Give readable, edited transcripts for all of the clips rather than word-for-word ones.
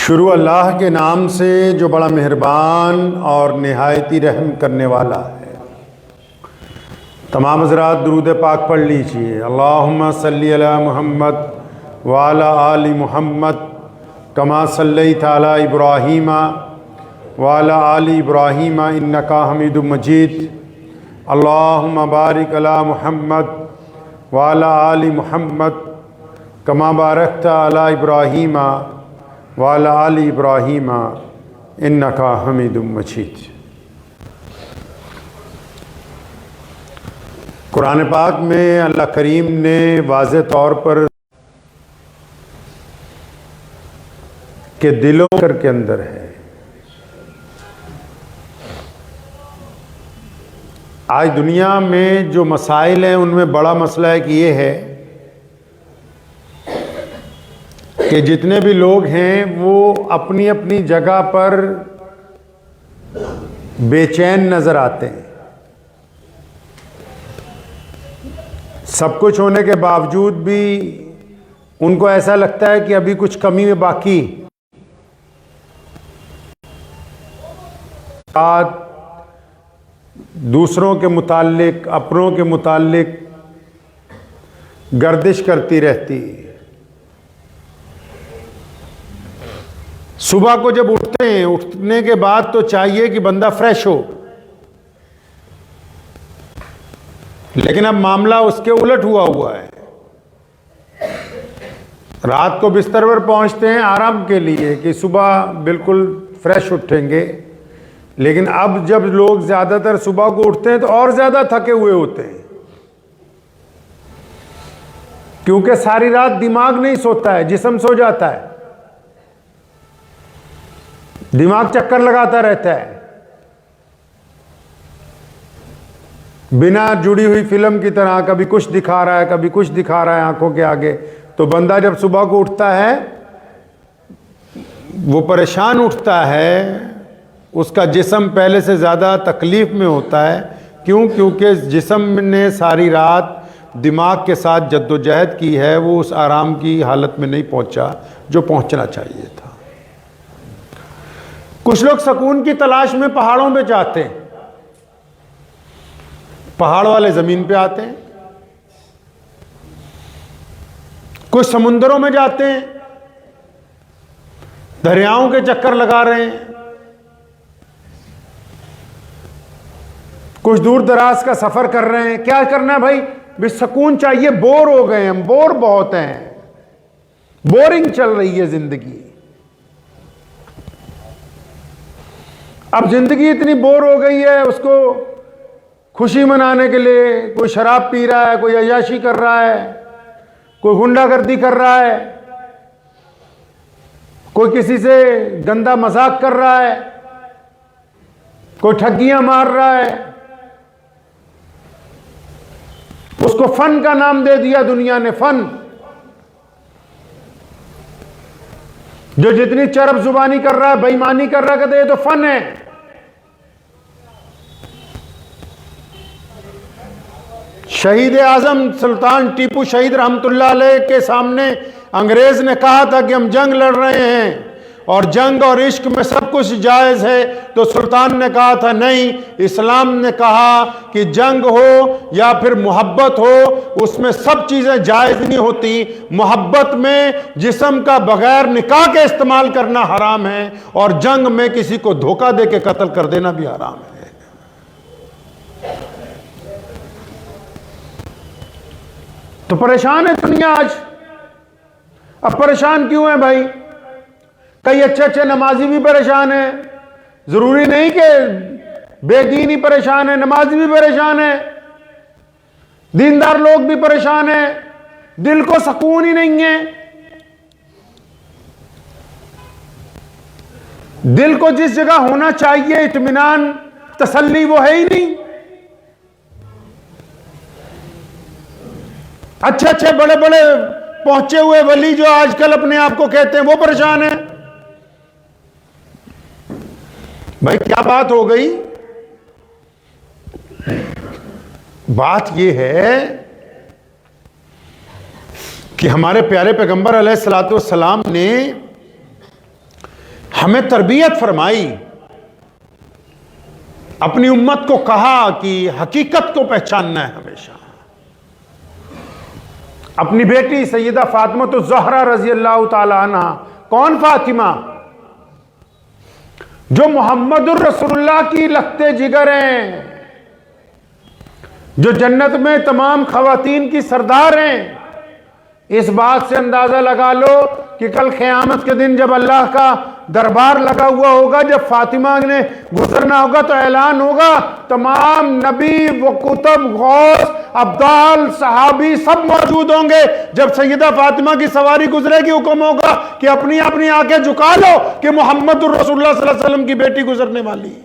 शुरू अल्लाह के नाम से जो बड़ा मेहरबान और निहायती रहम करने वाला है। तमाम हज़रात दुरूद पाक पढ़ लीजिए। अल्लाहुम्मा सल्ली अला मुहम्मद व अला आलि मुहम्मद कमा सल्लैता अला इब्राहीमा व अला आलि इब्राहीमा इन्नका हमीदुम मजीद। अल्लाहुम्मा बारिक अला मुहम्मद व अला आलि मुहम्मद कमा बारकता अला इब्राहीमा व अला आलि इब्राहीमा इन्नका हमीदुम मजीद। कुरान पाक में अल्लाह करीम ने वाज़े तौर पर के दिलों के अंदर है। आज दुनिया में जो मसाइल हैं उनमें बड़ा मसला एक ये है कि जितने भी लोग हैं वो अपनी अपनी जगह पर बेचैन नज़र आते हैं। सब कुछ होने के बावजूद भी उनको ऐसा लगता है कि अभी कुछ कमी में बाकी। बात दूसरों के मुताल्लिक, अपनों के मुताल्लिक गर्दिश करती रहती। सुबह को जब उठते हैं, उठने के बाद तो चाहिए कि बंदा फ्रेश हो, लेकिन अब मामला उसके उलट हुआ है। रात को बिस्तर पर पहुंचते हैं आराम के लिए कि सुबह बिल्कुल फ्रेश उठेंगे, लेकिन अब जब लोग ज़्यादातर सुबह को उठते हैं तो और ज़्यादा थके हुए होते हैं, क्योंकि सारी रात दिमाग नहीं सोता है, जिस्म सो जाता है। दिमाग चक्कर लगाता रहता है, बिना जुड़ी हुई फिल्म की तरह, कभी कुछ दिखा रहा है कभी कुछ दिखा रहा है आंखों के आगे। तो बंदा जब सुबह को उठता है वो परेशान उठता है, उसका जिस्म पहले से ज़्यादा तकलीफ़ में होता है। क्यों? क्योंकि जिस्म ने सारी रात दिमाग के साथ जद्दोजहद की है, वो उस आराम की हालत में नहीं पहुंचा जो पहुंचना चाहिए था। कुछ लोग सुकून की तलाश में पहाड़ों पे जाते हैं, पहाड़ वाले ज़मीन पे आते हैं। कुछ समुंदरों में जाते हैं, दरियाओं के चक्कर लगा रहे हैं। कुछ दूर दराज का सफर कर रहे हैं। क्या करना है भाई? भी सुकून चाहिए, बोर हो गए हम, बोर बहुत हैं, बोरिंग चल रही है जिंदगी। अब जिंदगी इतनी बोर हो गई है, उसको खुशी मनाने के लिए कोई शराब पी रहा है, कोई अय्याशी कर रहा है, कोई गुंडागर्दी कर रहा है, कोई किसी से गंदा मजाक कर रहा है, कोई ठगियां मार रहा है। उसको फन का नाम दे दिया दुनिया ने, फन। जो जितनी चरब जुबानी कर रहा है, बेईमानी कर रहा है, कहते ये तो फन है। शहीद आजम सुल्तान टीपू शहीद रहमतुल्लाह अलैह के सामने अंग्रेज ने कहा था कि हम जंग लड़ रहे हैं और जंग और इश्क में सब कुछ जायज़ है, तो सुल्तान ने कहा था नहीं, इस्लाम ने कहा कि जंग हो या फिर मोहब्बत हो, उसमें सब चीज़ें जायज़ नहीं होती। मोहब्बत में जिस्म का बगैर निकाह के इस्तेमाल करना हराम है, और जंग में किसी को धोखा दे के कत्ल कर देना भी हराम है। तो परेशान है दुनिया आज। अब परेशान क्यों है भाई? कई अच्छे अच्छे नमाजी भी परेशान है। जरूरी नहीं कि बेदीन ही परेशान है, नमाजी भी परेशान है, दीनदार लोग भी परेशान है। दिल को सुकून ही नहीं है। दिल को जिस जगह होना चाहिए इत्मीनान, तसल्ली, वो है ही नहीं। अच्छे अच्छे बड़े बड़े पहुंचे हुए वली जो आजकल अपने आप को कहते हैं, वो परेशान है। भाई क्या बात हो गई? बात यह है कि हमारे प्यारे पैगंबर अलैहिस्सलातु वस्सलाम ने हमें तरबियत फरमाई, अपनी उम्मत को कहा कि हकीकत को पहचानना है हमेशा। अपनी बेटी सैयदा फातिमा तो ज़हरा रज़ी अल्लाह ताला अन्हा, कौन फातिमा? जो मोहम्मदुर रसूलुल्लाह की लखते जिगर हैं, जो जन्नत में तमाम खवातीन की सरदार हैं। इस बात से अंदाजा लगा लो कि कल क़यामत के दिन जब अल्लाह का दरबार लगा हुआ होगा, जब फातिमा ने गुजरना होगा तो ऐलान होगा, तमाम नबी व कुतुब गौस अब्दाल सहाबी सब मौजूद होंगे। जब सैयदा फातिमा की सवारी गुजरेगी, हुक्म होगा कि अपनी अपनी आंखें झुका लो कि मोहम्मद रसूलुल्लाह सल्लल्लाहु अलैहि वसल्लम की बेटी गुजरने वाली है।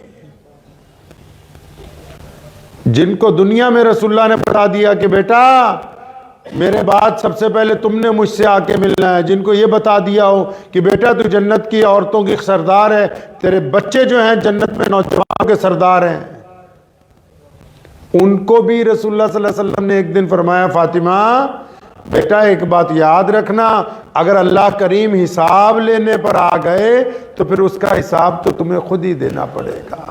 जिनको दुनिया में रसूलुल्लाह ने बता दिया कि बेटा मेरे बाद सबसे पहले तुमने मुझसे आके मिलना है, जिनको ये बता दिया हो कि बेटा तू जन्नत की औरतों की सरदार है, तेरे बच्चे जो हैं जन्नत में नौजवानों के सरदार हैं, उनको भी रसूलुल्लाह सल्लल्लाहु अलैहि वसल्लम ने एक दिन फरमाया, फातिमा बेटा एक बात याद रखना, अगर अल्लाह करीम हिसाब लेने पर आ गए तो फिर उसका हिसाब तो तुम्हें खुद ही देना पड़ेगा।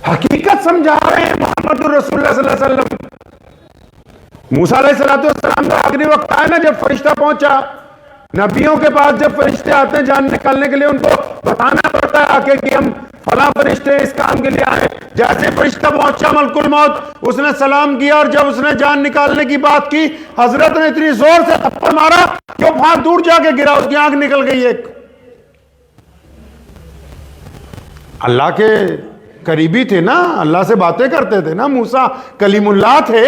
हकीकत समझा रहे हैं मोहम्मद रसूलुल्लाह सल्लल्लाहु अलैहि वसल्लम। मूसा अलैहिस्सलाम का आखिरी वक्त आया ना, जब फरिश्ता पहुंचा, नबियों के पास जब फरिश्ते आते हैं जान निकालने के लिए, उनको बताना पड़ता है आके कि हम फला फरिश्ते इस काम के लिए आए। जैसे फरिश्ता पहुंचा मलकुल मौत, उसने सलाम किया और जब उसने जान निकालने की बात की, हजरत ने इतनी जोर से थप्पड़ मारा कि वो वहां दूर जाके गिरा, उसकी आंख निकल गई एक। अल्लाह के करीबी थे ना, अल्लाह से बातें करते थे ना, मूसा कलीमुल्लाह थे।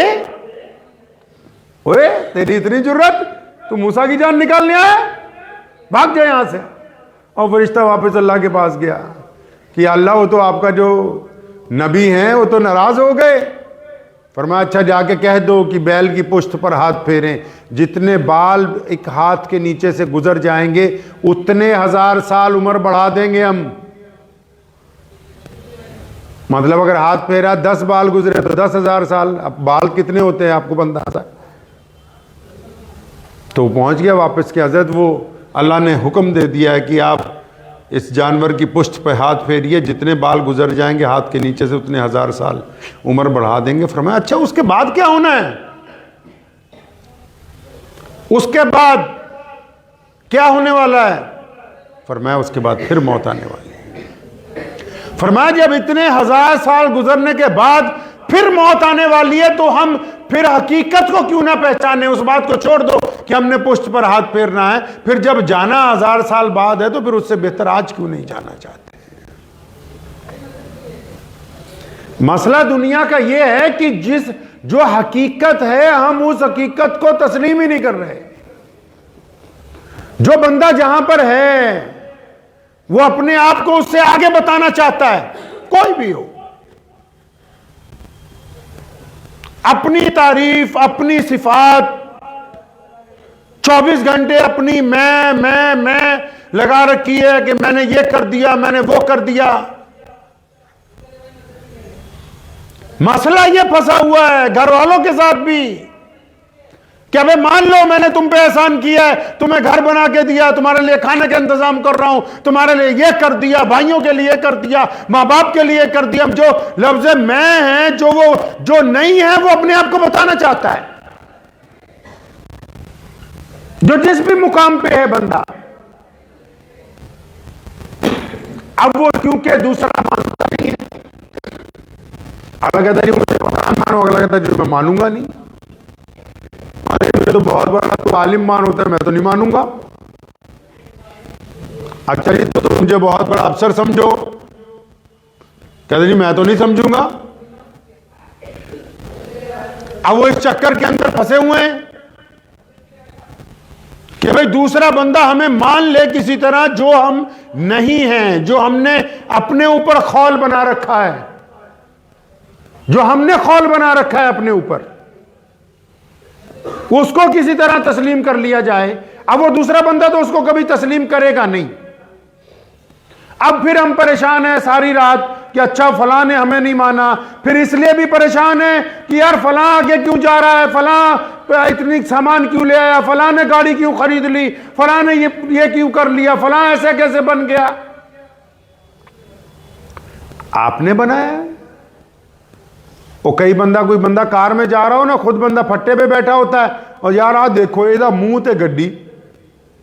ओए तेरी इतनी जुर्रत, तू मूसा की जान निकालने आया, भाग जाए यहां से। और फरिश्ता वापस अल्लाह के पास गया कि अल्लाह वो तो आपका जो नबी हैं वो तो नाराज हो गए। फरमाया अच्छा जाके कह दो कि बैल की पुश्त पर हाथ फेरें, जितने बाल एक हाथ के नीचे से गुजर जाएंगे उतने 1000 साल उम्र बढ़ा देंगे हम। मतलब अगर हाथ फेरा 10 बाल गुजरे तो 10,000 साल। अब बाल कितने होते हैं आपको अंदाजा? तो पहुंच गया वापस के हजरत, वो अल्लाह ने हुक्म दे दिया है कि आप इस जानवर की पुश्त पर हाथ फेरिए, जितने बाल गुजर जाएंगे हाथ के नीचे से उतने 1000 साल उम्र बढ़ा देंगे। फरमाया अच्छा उसके बाद क्या होना है? उसके बाद क्या होने वाला है? फरमाया उसके बाद फिर मौत आने वाली है। फरमाया जब इतने 1000 साल गुजरने के बाद फिर मौत आने वाली है तो हम फिर हकीकत को क्यों ना पहचाने? उस बात को छोड़ दो कि हमने पुश्त पर हाथ फेरना है, फिर जब जाना 1000 साल बाद है तो फिर उससे बेहतर आज क्यों नहीं जाना चाहते? मसला दुनिया का यह है कि जो हकीकत है हम उस हकीकत को तस्लीम ही नहीं कर रहे। जो बंदा जहां पर है वो अपने आप को उससे आगे बताना चाहता है, कोई भी हो, अपनी तारीफ अपनी सिफात 24 घंटे अपनी मैं लगा रखी है कि मैंने ये कर दिया, मैंने वो कर दिया। मसला ये फंसा हुआ है घर वालों के साथ भी कि अबे मान लो मैंने तुम पे एहसान किया है, तुम्हें घर बना के दिया, तुम्हारे लिए खाने का इंतजाम कर रहा हूं, तुम्हारे लिए ये कर दिया, भाइयों के लिए कर दिया, मां बाप के लिए कर दिया। जो लफ्ज मैं है, जो नहीं है वो अपने आप को बताना चाहता है। जो जिस भी मुकाम पे है बंदा, अब वो क्योंकि दूसरा मानता नहीं है, अगला कहता है मुझे मानो, अगला कहता है मैं मानूंगा नहीं, मुझे तो बहुत बड़ा तो आलिम मान होता है, मैं तो नहीं मानूंगा। अच्छा जी तो मुझे बहुत बड़ा अफसर समझो, कहते जी मैं तो नहीं समझूंगा। अब वो इस चक्कर के अंदर फंसे हुए हैं कि भाई दूसरा बंदा हमें मान ले किसी तरह, जो हम नहीं हैं, जो हमने अपने ऊपर खौल बना रखा है, जो हमने खौल बना रखा है अपने ऊपर, उसको किसी तरह तस्लीम कर लिया जाए। अब वो दूसरा बंदा तो उसको कभी तस्लीम करेगा नहीं। अब फिर हम परेशान हैं, सारी रात कि अच्छा फलां ने हमें नहीं माना, फिर इसलिए भी परेशान है कि यार फलां आगे क्यों जा रहा है, फलां इतनी सामान क्यों ले आया, फलां ने गाड़ी क्यों खरीद ली, फलां ने ये क्यों कर लिया, फलां ऐसे कैसे बन गया। आपने बनाया है। वो कोई बंदा कार में जा रहा हो ना, खुद बंदा फट्टे पे बैठा होता है और यार आ देखो ਇਹਦਾ ਮੂੰਹ ਤੇ ਗੱਡੀ,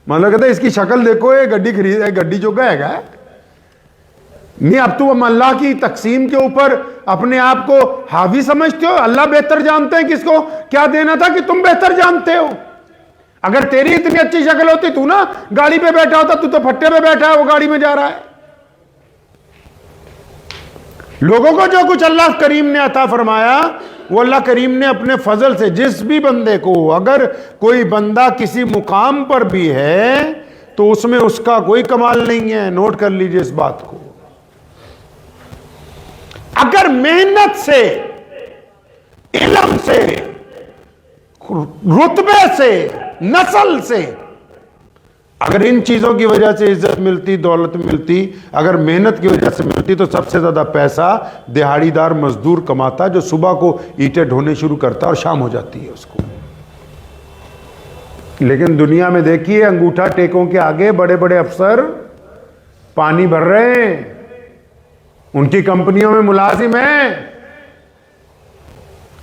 मतलब कहते इसकी शक्ल देखो, ये गड्डी जो गएगा नहीं। अब तुम अल्लाह की तकसीम के ऊपर अपने आप को हावी समझते हो। अल्लाह बेहतर जानते हैं किसको क्या देना था कि तुम बेहतर जानते हो। अगर तेरी इतनी अच्छी शक्ल होती, तू ना गाड़ी पे बैठा होता, तू तो फट्टे पे बैठा है, वो गाड़ी में जा रहा है। लोगों को जो कुछ अल्लाह करीम ने अता फरमाया, वो अल्लाह करीम ने अपने फजल से जिस भी बंदे को, अगर कोई बंदा किसी मुकाम पर भी है तो उसमें उसका कोई कमाल नहीं है। नोट कर लीजिए इस बात को। अगर मेहनत से, इल्म से, रुतबे से, नस्ल से, अगर इन चीजों की वजह से इज्जत मिलती, दौलत मिलती, अगर मेहनत की वजह से मिलती, तो सबसे ज्यादा पैसा दिहाड़ीदार मजदूर कमाता, जो सुबह को ईंटें ढोने शुरू करता और शाम हो जाती है उसको। लेकिन दुनिया में देखिए, अंगूठा टेकों के आगे बड़े बड़े अफसर पानी भर रहे हैं, उनकी कंपनियों में मुलाजिम हैं।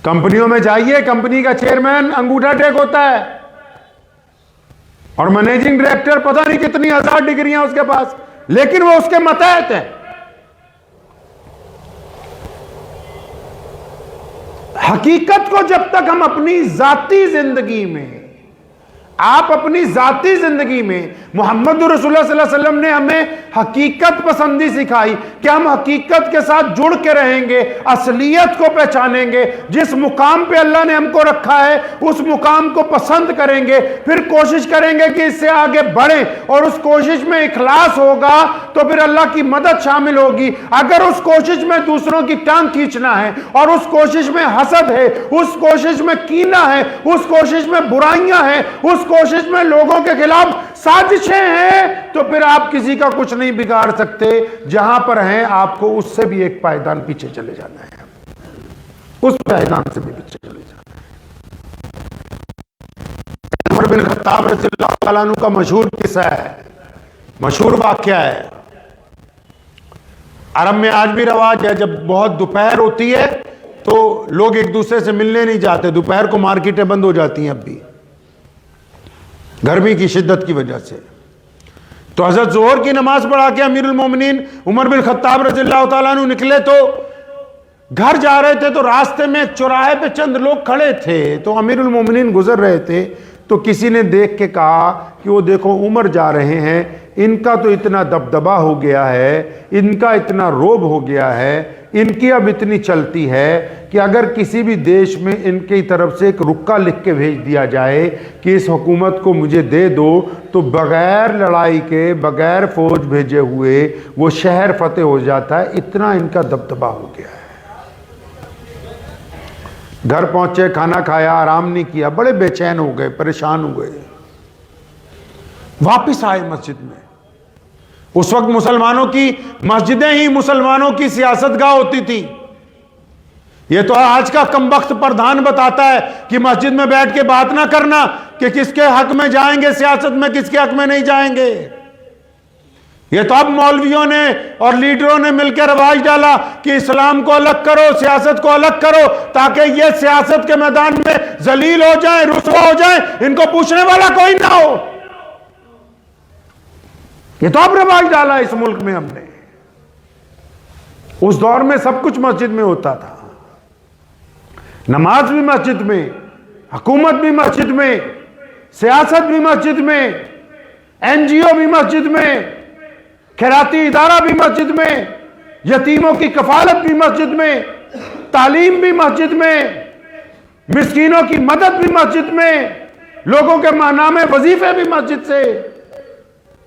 कंपनियों में जाइए, कंपनी का चेयरमैन अंगूठा टेक होता है और मैनेजिंग डायरेक्टर पता नहीं कितनी 1000 डिग्रियां उसके पास, लेकिन वो उसके मतहत है। हकीकत को जब तक हम अपनी जाती जिंदगी में, आप अपनी जाती जिंदगी में, मोहम्मद रसूलुल्लाह सल्लल्लाहु अलैहि वसल्लम ने हमें हकीकत पसंदी सिखाई कि हम हकीकत के साथ जुड़ के रहेंगे, असलियत को पहचानेंगे, जिस मुकाम पे अल्लाह ने हमको रखा है उस मुकाम को पसंद करेंगे, फिर कोशिश करेंगे कि इससे आगे बढ़ें, और उस कोशिश में इखलास होगा तो फिर अल्लाह की मदद शामिल होगी। अगर उस कोशिश में दूसरों की टांग खींचना है, और उस कोशिश में हसद है, उस कोशिश में कीना है, उस कोशिश में बुराइयां हैं, उस कोशिश में लोगों के खिलाफ साजिशें हैं, तो फिर आप किसी का कुछ नहीं बिगाड़ सकते। जहां पर हैं आपको उससे भी एक पायदान पीछे चले जाना है, उस पायदान से भी पीछे चले जाना है। उमर बिन खत्ताब रज़ियल्लाहु तआला अन्हु का मशहूर किस्सा है, मशहूर वाकया है। अरब में आज भी रवाज है, जब बहुत दोपहर होती है तो लोग एक दूसरे से मिलने नहीं जाते। दोपहर को मार्केटें बंद हो जाती हैं अब भी, गर्मी की शिद्दत की वजह से। तो हज़रत ज़ोहर की नमाज पढ़ा के अमीरुल मोमिनीन उमर बिन खत्ताब रज़ियल्लाहु तआला अन्हु निकले, तो घर जा रहे थे, तो रास्ते में एक चौराहे पे चंद लोग खड़े थे। तो अमीरुल मोमिनीन गुजर रहे थे, तो किसी ने देख के कहा कि वो देखो उमर जा रहे हैं, इनका तो इतना दबदबा हो गया है, इनका इतना रोब हो गया है, इनकी अब इतनी चलती है कि अगर किसी भी देश में इनकी तरफ से एक रुक्का लिख के भेज दिया जाए कि इस हुकूमत को मुझे दे दो, तो बगैर लड़ाई के, बगैर फौज भेजे हुए वो शहर फतेह हो जाता है। इतना इनका दबदबा हो गया है। घर पहुंचे, खाना खाया, आराम नहीं किया, बड़े बेचैन हो गए, परेशान हो गए। वापिस आए मस्जिद में। उस वक्त मुसलमानों की मस्जिदें ही मुसलमानों की सियासतगाह होती थी। ये तो आज का कमबख्त प्रधान बताता है कि मस्जिद में बैठ के बात ना करना कि किसके हक में जाएंगे सियासत में, किसके हक में नहीं जाएंगे। ये तो अब मौलवियों ने और लीडरों ने मिलकर रवाज डाला कि इस्लाम को अलग करो, सियासत को अलग करो, ताकि ये सियासत के मैदान में जलील हो जाए, रुसवा हो जाए, इनको पूछने वाला कोई ना हो। ये तो अब रवाज डाला इस मुल्क में हमने। उस दौर में सब कुछ मस्जिद में होता था, नमाज भी मस्जिद में, हुकूमत भी मस्जिद में, सियासत भी मस्जिद में, एनजीओ भी मस्जिद में, खैराती इदारा भी मस्जिद में, यतीमों की कफालत भी मस्जिद में, तालीम भी मस्जिद में, मिस्कीनों की मदद भी मस्जिद में, लोगों के नामे वजीफे भी मस्जिद से।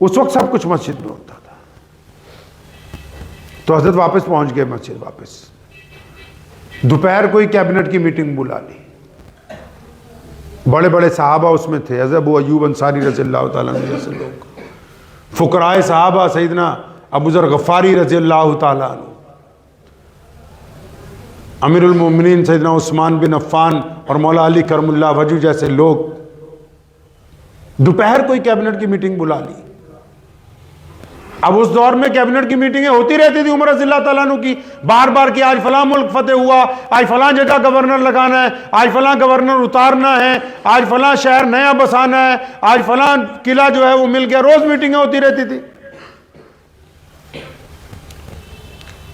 उस वक्त सब कुछ मस्जिद में होता था। तो हजरत वापस पहुंच गए मस्जिद। वापस दोपहर को ही कैबिनेट की मीटिंग बुला ली। बड़े बड़े सहाबा उसमें थे, हज़रत अबू अय्यूब अंसारी रज़ियल्लाहु ताला अन्हु जैसे लोग, फुकराए सहाबा सैयदना अबू ज़र गफ़ारी रज़ियल्लाहु ताला अन्हु, अमीरुल मोमिनीन सैयदना उस्मान बिन अफ़्फ़ान और मौला अली करमुल्लाह वजह जैसे लोग दोपहर को ही कैबिनेट की मीटिंग बुला ली। अब उस दौर में कैबिनेट की मीटिंगें होती रहती थी उमर रज़ियल्लाहु तआला अन्हु की, बार बार कि आज फलां मुल्क फतेह हुआ, आज फलां जगह गवर्नर लगाना है, आज फलां गवर्नर उतारना है, आज फलां शहर नया बसाना है, आज फलां किला जो है वो मिल गया, रोज मीटिंगें होती रहती थी।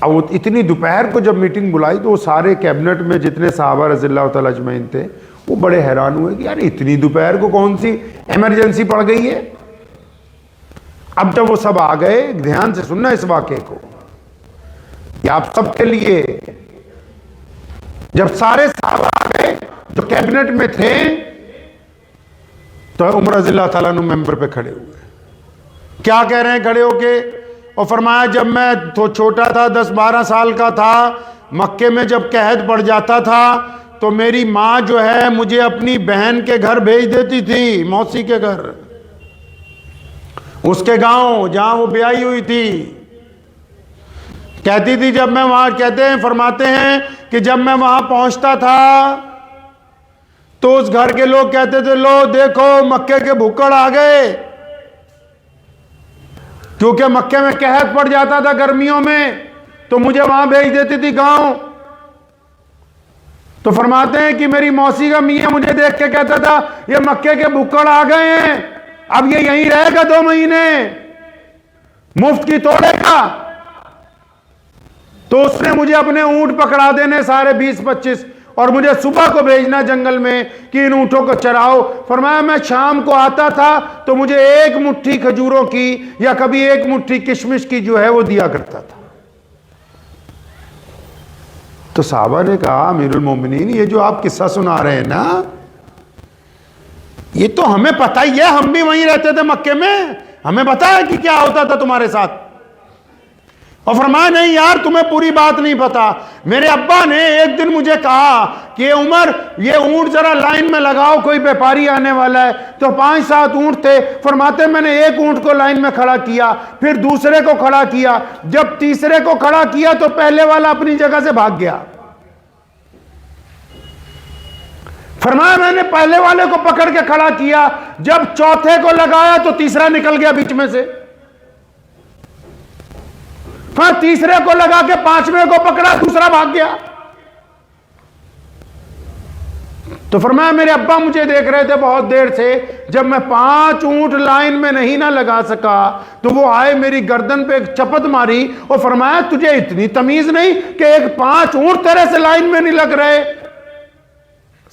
अब वो इतनी दोपहर को जब मीटिंग बुलाई तो वो सारे कैबिनेट में जितने सहाबा रज़ियल्लाहु तआला अजमईन थे वो बड़े हैरान हुए कि यार इतनी दोपहर को कौन सी इमरजेंसी पड़ गई है। अब जब वो सब आ गए, ध्यान से सुनना इस वाक़े को, कि आप सबके लिए, जब सारे सहाबा आ गए जो कैबिनेट में थे तो उमर रज़ियल्लाहु तआला अन्हु मेंबर पे खड़े हुए। क्या कह रहे हैं खड़े होके? और फरमाया जब मैं तो छोटा था, 10-12 साल का था, मक्के में जब कहत पड़ जाता था तो मेरी माँ जो है मुझे अपनी बहन के घर भेज देती थी, मौसी के घर, उसके गांव जहां वो ब्याही हुई थी। कहती थी जब मैं वहां, कहते हैं फरमाते हैं कि जब मैं वहां पहुंचता था तो उस घर के लोग कहते थे लो देखो मक्के के भुक्कड़ आ गए, क्योंकि मक्के में कहत पड़ जाता था गर्मियों में, तो मुझे वहां भेज देती थी गांव। तो फरमाते हैं कि मेरी मौसी का मियां मुझे देख के कहता था ये मक्के के भुक्कड़ आ गए हैं, अब ये यहीं रहेगा 2 महीने, मुफ्त की तोड़ेगा। तो उसने मुझे अपने ऊंट पकड़ा देने सारे 20-25 और मुझे सुबह को भेजना जंगल में कि इन ऊंटों को चराओ। फरमाया मैं शाम को आता था तो मुझे 1 मुट्ठी खजूरों की या कभी 1 मुट्ठी किशमिश की जो है वो दिया करता था। तो साहबा ने कहा अमीरुल मोमिनीन ये जो आप किस्सा सुना रहे हैं ना, ये तो हमें पता ही है, हम भी वहीं रहते थे मक्के में, हमें पता है कि क्या होता था तुम्हारे साथ। और फरमाया नहीं यार तुम्हें पूरी बात नहीं पता। मेरे अब्बा ने एक दिन मुझे कहा कि उमर ये ऊंट जरा लाइन में लगाओ, कोई व्यापारी आने वाला है। तो 5-7 ऊंट थे। फरमाते मैंने एक ऊंट को लाइन में खड़ा किया, फिर दूसरे को खड़ा किया, जब तीसरे को खड़ा किया तो पहले वाला अपनी जगह से भाग गया। फरमाया मैंने पहले वाले को पकड़ के खड़ा किया, जब चौथे को लगाया तो तीसरा निकल गया बीच में से, फिर तीसरे को लगा के 5वें को पकड़ा, दूसरा भाग गया। तो फरमाया मेरे अब्बा मुझे देख रहे थे बहुत देर से, जब मैं 5 ऊंट लाइन में नहीं ना लगा सका तो वो आए मेरी गर्दन पे एक चपत मारी और फरमाया तुझे इतनी तमीज नहीं कि एक 5 ऊंट तेरे से लाइन में नहीं लग रहे।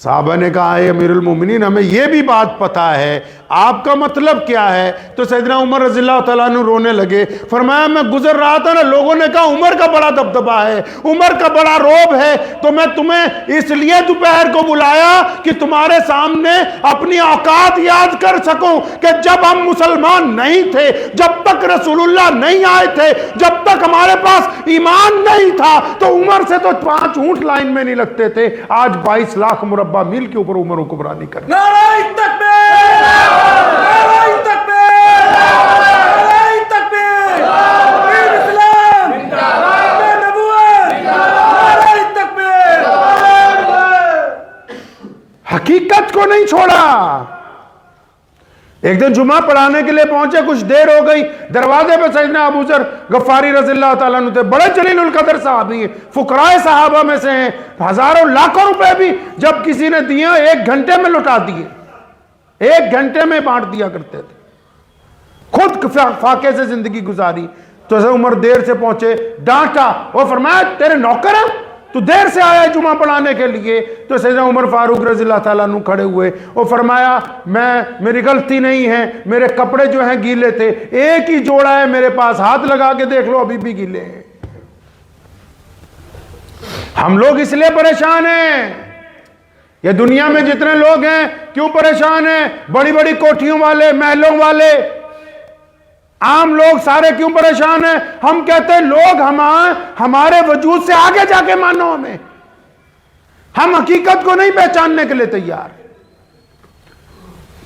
साहबा ने कहा अमीरुल मोमिनीन हमें यह भी बात पता है, आपका मतलब क्या है? तो सैयदना उमर रज़ियल्लाहु तआला अन्हु रोने लगे। फरमाया मैं गुजर रहा था ना, लोगों ने कहा उमर का बड़ा दबदबा है, उमर का बड़ा रोब है, तो मैं तुम्हें इसलिए दोपहर को बुलाया कि तुम्हारे सामने अपनी औकात याद कर सकूं कि जब हम मुसलमान नहीं थे, जब तक रसूलुल्लाह नहीं आए थे, जब तक हमारे पास ईमान नहीं था, तो उमर से तो 5 ऊंट लाइन में नहीं लगते थे। आज 22 लाख मुरब्बा मील के ऊपर उमर हुक्मरानी कर। नारे तकबीर, नारे तकबीर, नारे तकबीर, दीन इस्लाम, नारे नबूवत, नारे तकबीर। हकीकत को नहीं छोड़ा। एक दिन जुमा पढ़ाने के लिए पहुंचे, कुछ देर हो गई, दरवाजे पे सैयदना अबू ज़र गफ्फारी रज़ियल्लाहु तआला अन्हु थे, बड़े जलीलुल कदर साहबी हैं, फुकराए सहाबा में से हैं, हजारों लाखों रुपए भी जब किसी ने दिए 1 घंटे में लुटा दिए, 1 घंटे में बांट दिया करते थे, खुद फाके से जिंदगी गुजारी। तो उमर देर से पहुंचे, डांटा और फरमाया तेरे नौकर हैं, तू देर से आया जुमा पढ़ाने के लिए। तो सैयदना उमर फारूक रज़ियल्लाहु तआला अन्हु खड़े हुए और फरमाया मेरी गलती नहीं है, मेरे कपड़े जो हैं गीले थे, एक ही जोड़ा है मेरे पास, हाथ लगा के देख लो अभी भी गीले हैं। हम लोग इसलिए परेशान हैं, ये दुनिया में जितने लोग हैं क्यों परेशान हैं? बड़ी बड़ी कोठियों वाले, महलों वाले, आम लोग सारे क्यों परेशान हैं? हम कहते हैं लोग हमारे वजूद से आगे जाके मानो हमें, हम हकीकत को नहीं पहचानने के लिए तैयार।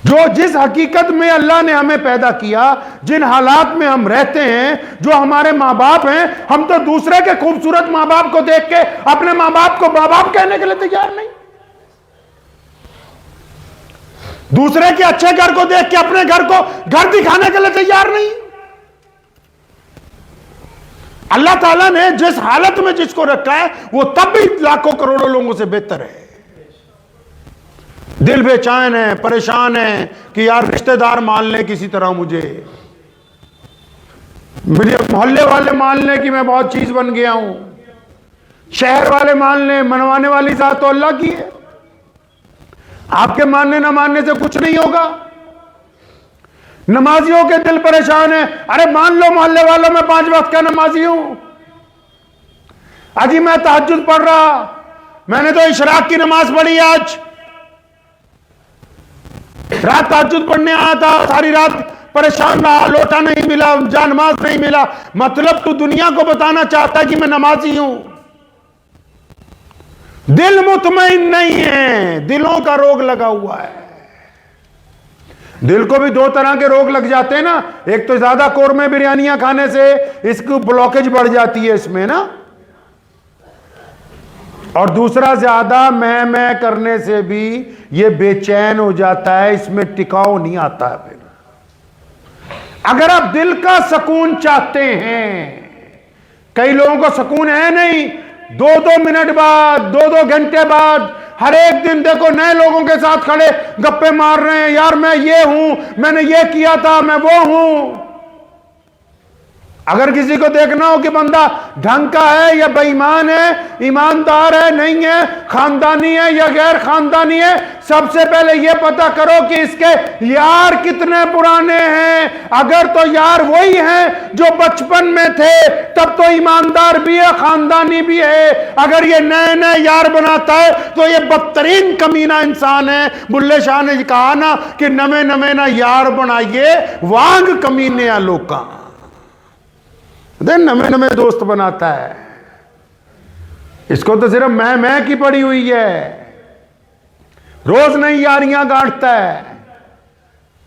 जो जिस हकीकत में अल्लाह ने हमें पैदा किया, जिन हालात में हम रहते हैं, जो हमारे माँ बाप हैं, हम तो दूसरे के खूबसूरत माँ बाप को देख के अपने माँ बाप को माँ बाप कहने के लिए तैयार नहीं। दूसरे के अच्छे घर को देख के अपने घर को घर दिखाने के लिए तैयार नहीं। अल्लाह ताला ने जिस हालत में जिसको रखा है वो तब भी लाखों करोड़ों लोगों से बेहतर है। दिल बेचैन है, परेशान है कि यार रिश्तेदार मान लें किसी तरह, मुझे मेरे मोहल्ले वाले मान लें कि मैं बहुत चीज बन गया हूं, शहर वाले मान लें, मनवाने वाली जात तो अल्लाह की है। आपके मानने ना मानने से कुछ नहीं होगा। नमाजियों के दिल परेशान है, अरे मान लो मोहल्ले वालों में 5 वक्त का नमाजी हूं, अजी मैं तहज्जुद पढ़ रहा, मैंने तो इशराक की नमाज पढ़ी, आज रात तहज्जुद पढ़ने आया था, सारी रात परेशान रहा, लोटा नहीं मिला, जानमाज नहीं मिला। मतलब तू दुनिया को बताना चाहता है कि मैं नमाजी हूं। दिल मुतमईन नहीं है, दिलों का रोग लगा हुआ है। दिल को भी 2 तरह के रोग लग जाते हैं ना, एक तो ज्यादा कौरमे बिरयानियां खाने से इसकी ब्लॉकेज बढ़ जाती है इसमें ना, और दूसरा ज्यादा मैं करने से भी ये बेचैन हो जाता है, इसमें टिकाव नहीं आता है। फिर अगर आप दिल का सुकून चाहते हैं, कई लोगों को सुकून है नहीं, 2-2 मिनट बाद, 2-2 घंटे बाद, हर एक दिन देखो नए लोगों के साथ खड़े गप्पे मार रहे हैं, यार मैं ये हूं, मैंने ये किया था, मैं वो हूं। अगर किसी को देखना हो कि बंदा ढंग का है या बेईमान है, ईमानदार है नहीं है, खानदानी है या गैर खानदानी है, सबसे पहले यह पता करो कि इसके यार कितने पुराने हैं। अगर तो यार वही हैं जो बचपन में थे, तब तो ईमानदार भी है, खानदानी भी है। अगर ये नए नए यार बनाता है तो ये बदतरीन कमीना इंसान है। बुल्ले शाह ने कहा ना कि नवे नवे ना यार बनाइए, वांग कमीने आ लोका, नवे नवे दोस्त बनाता है। इसको तो सिर्फ मैं की पड़ी हुई है, रोज नई यारियां गांठता है।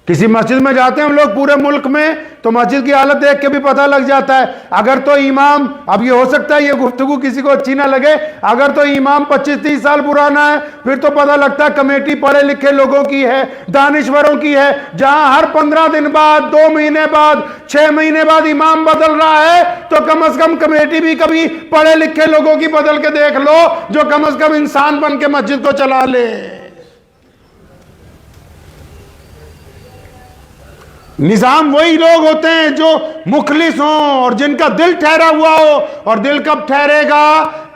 किसी मस्जिद में जाते हैं हम लोग पूरे मुल्क में, तो मस्जिद की हालत देख के भी पता लग जाता है। अगर तो इमाम, अब ये हो सकता है ये गुफ्तगू किसी को अच्छी ना लगे, अगर तो इमाम 25-30 साल पुराना है, फिर तो पता लगता है कमेटी पढ़े लिखे लोगों की है, दानिश्वरों की है। जहां हर 15 दिन बाद, 2 महीने बाद, 6 महीने बाद इमाम बदल रहा है, तो कम से कम कमेटी भी कभी पढ़े लिखे लोगों की बदल के देख लो, जो कम से कम इंसान बन के मस्जिद को चला ले। निजाम वही लोग होते हैं जो मुखलिस हों और जिनका दिल ठहरा हुआ हो। और दिल कब ठहरेगा?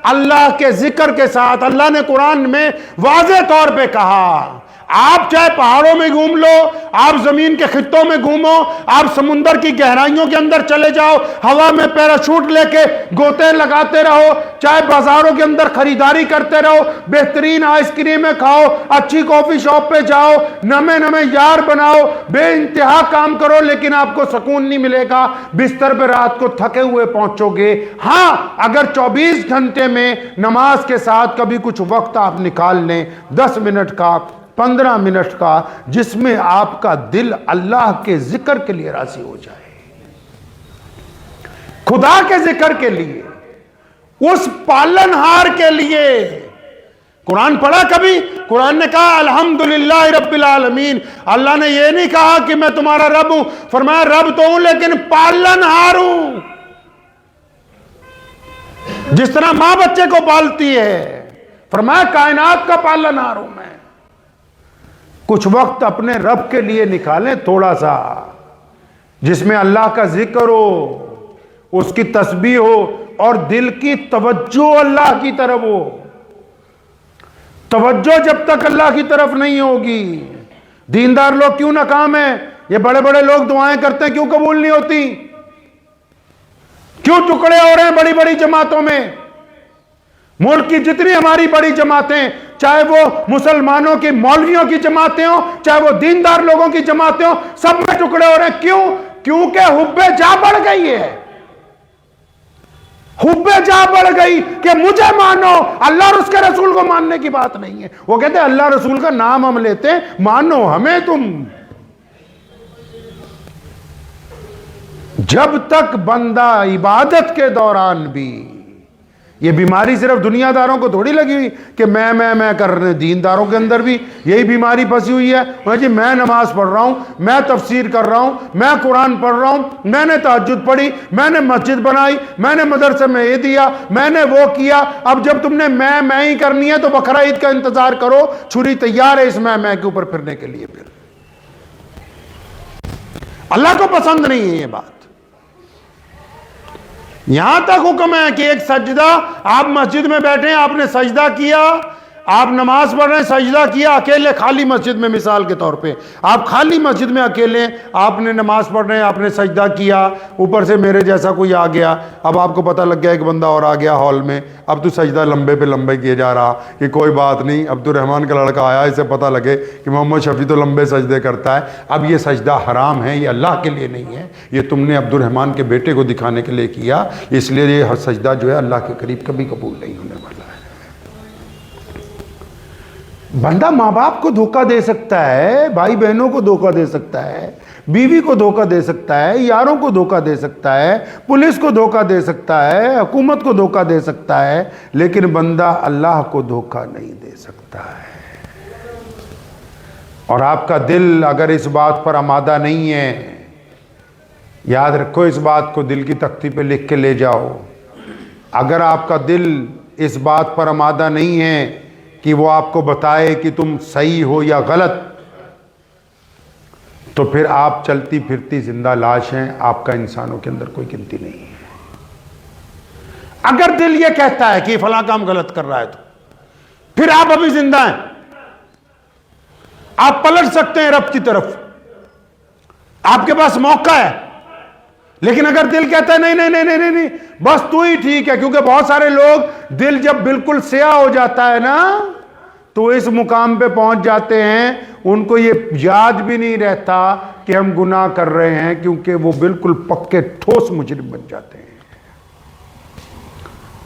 अल्लाह के जिक्र के साथ। अल्लाह ने कुरान में वाज़े तौर पे कहा, आप चाहे पहाड़ों में घूम लो, आप जमीन के खित्तों में घूमो, आप समुंदर की गहराइयों के अंदर चले जाओ, हवा में पैराशूट लेके गोते लगाते रहो, चाहे बाजारों के अंदर खरीदारी करते रहो, बेहतरीन आइसक्रीमें खाओ, अच्छी कॉफी शॉप पे जाओ, नमे नमे यार बनाओ, बेइंतहा काम करो, लेकिन आपको सुकून नहीं मिलेगा। बिस्तर पे रात को थके हुए पहुंचोगे। हाँ, अगर 24 घंटे में नमाज के साथ कभी कुछ वक्त आप निकाल लें, 10 मिनट का, 15 मिनट का, जिसमें आपका दिल अल्लाह के जिक्र के लिए राजी हो जाए, खुदा के जिक्र के लिए, उस पालनहार के लिए। कुरान पढ़ा कभी? कुरान ने कहा अल्हम्दुलिल्लाह रब्बिल आलमीन। अल्लाह ने यह नहीं कहा कि मैं तुम्हारा रब हूं, फरमाया रब तो हूं लेकिन पालनहार हूं। जिस तरह मां बच्चे को पालती है, फरमाया कायनात का पालनहार हूं मैं। कुछ वक्त अपने रब के लिए निकालें, थोड़ा सा, जिसमें अल्लाह का जिक्र हो, उसकी तस्बीह हो और दिल की तवज्जो अल्लाह की तरफ हो। तवज्जो जब तक अल्लाह की तरफ नहीं होगी, दीनदार लोग क्यों नाकाम है? ये बड़े बड़े लोग दुआएं करते हैं, क्यों कबूल नहीं होती? क्यों टुकड़े हो रहे हैं बड़ी बड़ी जमातों में? मुल्क की जितनी हमारी बड़ी जमातें, चाहे वो मुसलमानों की मौलवियों की जमातें हो, चाहे वो दीनदार लोगों की जमातें हो, सब में टुकड़े हो रहे हैं। क्यों? क्योंकि हुब्बे जा बढ़ गई है। हुब्बे जा बढ़ गई कि मुझे मानो, अल्लाह और उसके रसूल को मानने की बात नहीं है। वो कहते हैं अल्लाह रसूल का नाम हम लेते हैं, मानो हमें तुम। जब तक बंदा इबादत के दौरान भी, ये बीमारी सिर्फ दुनियादारों को थोड़ी लगी हुई कि मैं कर रहे, दीनदारों के अंदर भी यही बीमारी फंसी हुई है। जी मैं नमाज पढ़ रहा हूं, मैं तफसीर कर रहा हूं, मैं कुरान पढ़ रहा हूं, मैंने तहज्जुद पढ़ी, मैंने मस्जिद बनाई, मैंने मदरसे में ये दिया, मैंने वो किया। अब जब तुमने मैं ही करनी है तो बकरा ईद का इंतजार करो, छुरी तैयार है इस मैं के ऊपर फिरने के लिए। फिर अल्लाह को पसंद नहीं है ये बात। यहां तक हुक्म है कि एक सजदा, आप मस्जिद में बैठे हैं, आपने सजदा किया, आप नमाज पढ़ रहे हैं, सजदा किया अकेले खाली मस्जिद में, मिसाल के तौर पे आप खाली मस्जिद में अकेले, आपने नमाज पढ़ रहे हैं, आपने सजदा किया, ऊपर से मेरे जैसा कोई आ गया, अब आपको पता लग गया एक बंदा और आ गया हॉल में, अब तो सजदा लंबे पे लंबे किए जा रहा कि कोई बात नहीं, अब्दुर्रहमान का लड़का आया, इसे पता लगे कि मोहम्मद शफी तो लंबे सजदे करता है। अब ये सजदा हराम है, ये अल्लाह के लिए नहीं है, ये तुमने अब्दुर्रहमान के बेटे को दिखाने के लिए किया, इसलिए ये सजदा जो है अल्लाह के करीब कभी कबूल नहीं होने वाला है। बंदा माँ बाप को धोखा दे सकता है, भाई बहनों को धोखा दे सकता है, बीवी को धोखा दे सकता है, यारों को धोखा दे सकता है, पुलिस को धोखा दे सकता है, हुकूमत को धोखा दे सकता है, लेकिन बंदा अल्लाह को धोखा नहीं दे सकता है। और आपका दिल अगर इस बात पर आमादा नहीं है, याद रखो, इस बात को दिल की तख्ती पे लिख के ले जाओ। अगर आपका दिल इस बात पर आमादा नहीं है कि वो आपको बताए कि तुम सही हो या गलत, तो फिर आप चलती फिरती जिंदा लाश हैं, आपका इंसानों के अंदर कोई गिनती नहीं है। अगर दिल ये कहता है कि फलां काम गलत कर रहा है, तो फिर आप अभी जिंदा हैं, आप पलट सकते हैं रब की तरफ, आपके पास मौका है। लेकिन अगर दिल कहता है नहीं नहीं नहीं नहीं नहीं, बस तू ही ठीक है, क्योंकि बहुत सारे लोग दिल जब बिल्कुल स्या हो जाता है ना, तो इस मुकाम पे पहुंच जाते हैं, उनको ये याद भी नहीं रहता कि हम गुनाह कर रहे हैं, क्योंकि वो बिल्कुल पक्के ठोस मुजरिम बन जाते हैं।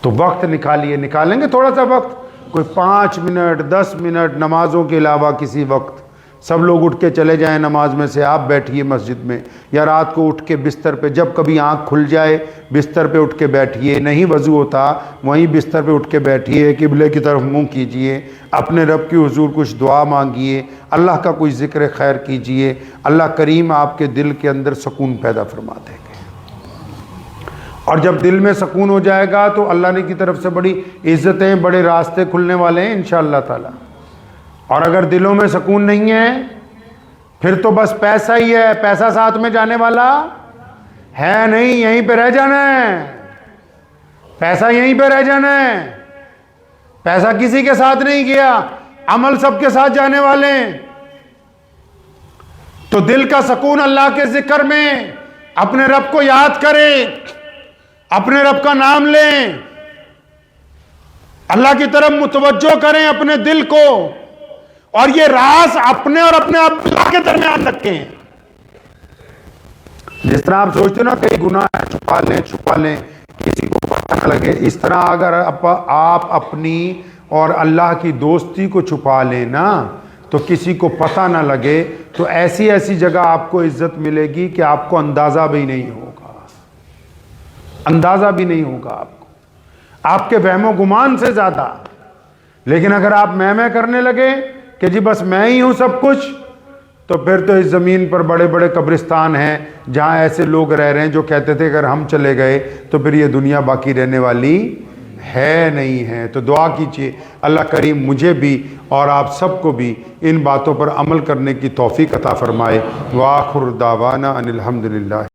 तो वक्त निकालिए, निकालेंगे थोड़ा सा वक्त, कोई 5 मिनट 10 मिनट, नमाजों के अलावा किसी वक्त सब लोग उठ के चले जाएं नमाज में से, आप बैठिए मस्जिद में, या रात को उठ के बिस्तर पे, जब कभी आंख खुल जाए बिस्तर पे उठ के बैठिए, नहीं वज़ू होता वहीं बिस्तर पे उठ के बैठिए, किबले की तरफ मुंह कीजिए, अपने रब की हुजूर कुछ दुआ मांगिए, अल्लाह का कोई ज़िक्र खैर कीजिए, अल्लाह करीम आपके दिल के अंदर सुकून पैदा फरमा देंगे। और जब दिल में सुकून हो जाएगा तो अल्लाह ने की तरफ से बड़ी इज़्ज़तें, बड़े रास्ते खुलने वाले हैं इंशाअल्लाह ताला। और अगर दिलों में सुकून नहीं है, फिर तो बस पैसा ही है, पैसा साथ में जाने वाला है नहीं, यहीं पे रह जाना है, पैसा यहीं पे रह जाना है, पैसा किसी के साथ नहीं गया, अमल सबके साथ जाने वाले हैं। तो दिल का सुकून अल्लाह के जिक्र में, अपने रब को याद करें, अपने रब का नाम लें, अल्लाह की तरफ मुतवज्जो करें अपने दिल को, और ये राज अपने और अपने अल्लाह के दरमियान रखें। जिस तरह आप सोचते हो ना कई गुनाह है, छुपा लें किसी को पता न लगे, इस तरह अगर आप अपनी और अल्लाह की दोस्ती को छुपा लेना तो किसी को पता ना लगे, तो ऐसी ऐसी जगह आपको इज्जत मिलेगी कि आपको अंदाजा भी नहीं होगा, अंदाजा भी नहीं होगा आपको, आपके वहमो गुमान से ज्यादा। लेकिन अगर आप मैं करने लगे कि जी बस मैं ही हूं सब कुछ, तो फिर तो इस ज़मीन पर बड़े बड़े कब्रिस्तान हैं जहां ऐसे लोग रह रहे हैं जो कहते थे अगर हम चले गए तो फिर ये दुनिया बाकी रहने वाली है नहीं है। तो दुआ कीजिए अल्लाह करीम मुझे भी और आप सबको भी इन बातों पर अमल करने की तौफीक अता फरमाए। व आखिर दावाना अनिल हम्दुलिल्लाह।